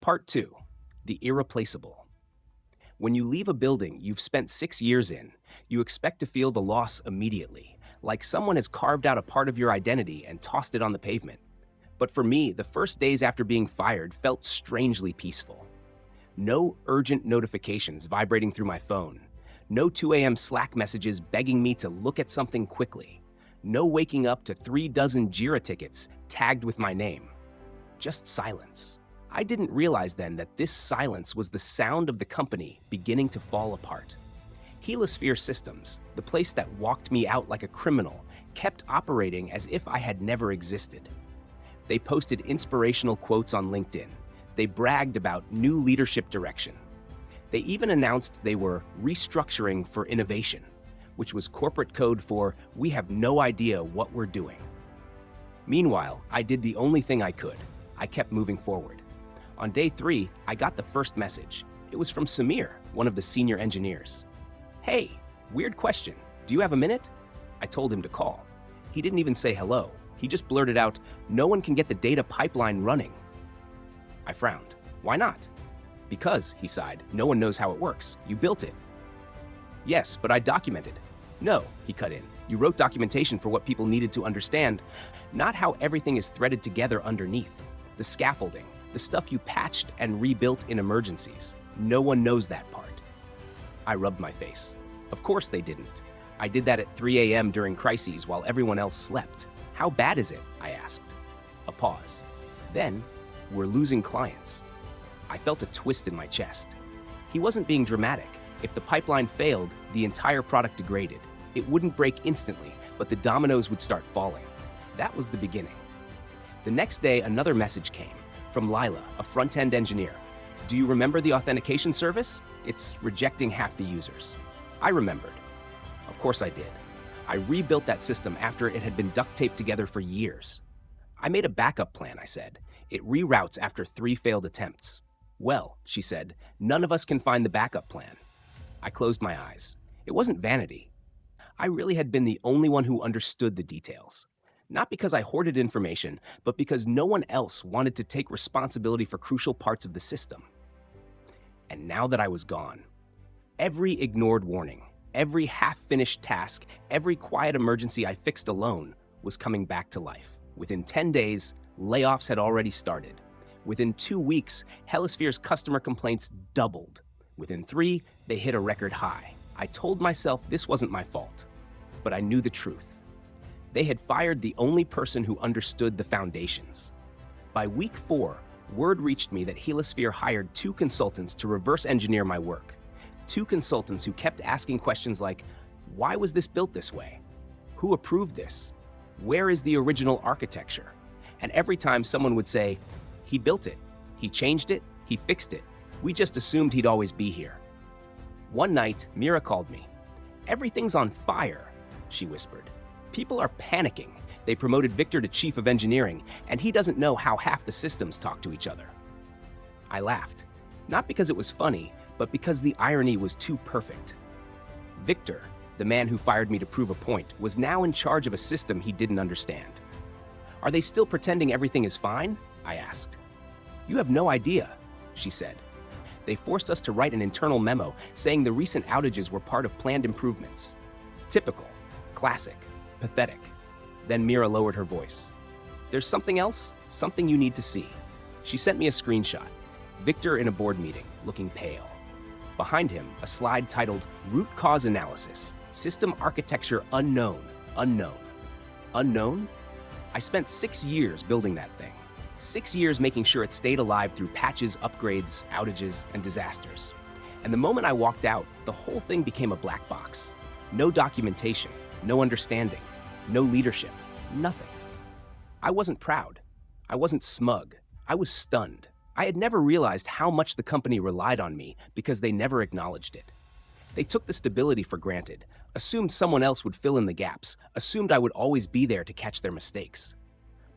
Part 2. The Irreplaceable. When you leave a building you've spent 6 years in, you expect to feel the loss immediately, like someone has carved out a part of your identity and tossed it on the pavement. But for me, the first days after being fired felt strangely peaceful. No urgent notifications vibrating through my phone. No 2 a.m. Slack messages begging me to look at something quickly. No waking up to 3 dozen Jira tickets tagged with my name. Just silence. I didn't realize then that this silence was the sound of the company beginning to fall apart. Helisphere Systems, the place that walked me out like a criminal, kept operating as if I had never existed. They posted inspirational quotes on LinkedIn. They bragged about new leadership direction. They even announced they were restructuring for innovation, which was corporate code for "we have no idea what we're doing." Meanwhile, I did the only thing I could. I kept moving forward. On day 3, I got the first message. It was from Samir, one of the senior engineers. "Hey, weird question. Do you have a minute?" I told him to call. He didn't even say hello. He just blurted out, "No one can get the data pipeline running." I frowned. "Why not?" "Because," he sighed, "no one knows how it works. You built it." "Yes, but I documented." "No," he cut in. "You wrote documentation for what people needed to understand, not how everything is threaded together underneath. The scaffolding, the stuff you patched and rebuilt in emergencies. No one knows that part." I rubbed my face. Of course they didn't. I did that at 3 a.m. during crises while everyone else slept. "How bad is it?" I asked. A pause. Then, "We're losing clients." I felt a twist in my chest. He wasn't being dramatic. If the pipeline failed, the entire product degraded. It wouldn't break instantly, but the dominoes would start falling. That was the beginning. The next day, another message came from Lila, a front-end engineer. "Do you remember the authentication service? It's rejecting half the users." I remembered. Of course I did. I rebuilt that system after it had been duct-taped together for years. "I made a backup plan," I said. "It reroutes after 3 failed attempts." "Well," she said, "none of us can find the backup plan." I closed my eyes. It wasn't vanity. I really had been the only one who understood the details. Not because I hoarded information, but because no one else wanted to take responsibility for crucial parts of the system. And now that I was gone, every ignored warning, every half-finished task, every quiet emergency I fixed alone was coming back to life. Within 10 days, layoffs had already started. Within 2 weeks, Helisphere's customer complaints doubled. Within 3, they hit a record high. I told myself this wasn't my fault, but I knew the truth. They had fired the only person who understood the foundations. By week 4, word reached me that Helisphere hired 2 consultants to reverse engineer my work. 2 consultants who kept asking questions like, "Why was this built this way? Who approved this? Where is the original architecture?" And every time someone would say, "He built it, he changed it, he fixed it. We just assumed he'd always be here." One night, Mira called me. "Everything's on fire," she whispered. "People are panicking. They promoted Victor to chief of engineering, and he doesn't know how half the systems talk to each other." I laughed, not because it was funny, but because the irony was too perfect. Victor, the man who fired me to prove a point, was now in charge of a system he didn't understand. "Are they still pretending everything is fine?" I asked. "You have no idea," she said. "They forced us to write an internal memo saying the recent outages were part of planned improvements." Typical, classic, pathetic. Then Mira lowered her voice. "There's something else, something you need to see." She sent me a screenshot. Victor in a board meeting, looking pale. Behind him, a slide titled "Root Cause Analysis, System Architecture Unknown, Unknown." Unknown? I spent 6 years building that thing. 6 years making sure it stayed alive through patches, upgrades, outages, and disasters. And the moment I walked out, the whole thing became a black box. No documentation, no understanding, no leadership, nothing. I wasn't proud. I wasn't smug. I was stunned. I had never realized how much the company relied on me because they never acknowledged it. They took the stability for granted, assumed someone else would fill in the gaps, assumed I would always be there to catch their mistakes.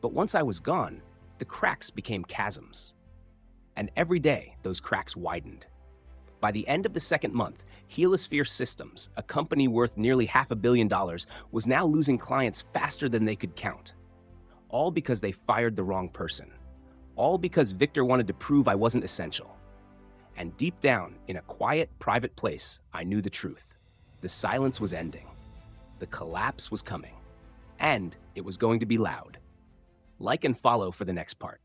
But once I was gone, the cracks became chasms. And every day, those cracks widened. By the end of the second month, Helisphere Systems, a company worth nearly $500 million, was now losing clients faster than they could count. All because they fired the wrong person. all because Victor wanted to prove I wasn't essential. And deep down, in a quiet, private place, I knew the truth. The silence was ending. The collapse was coming. And it was going to be loud. Like and follow for the next part.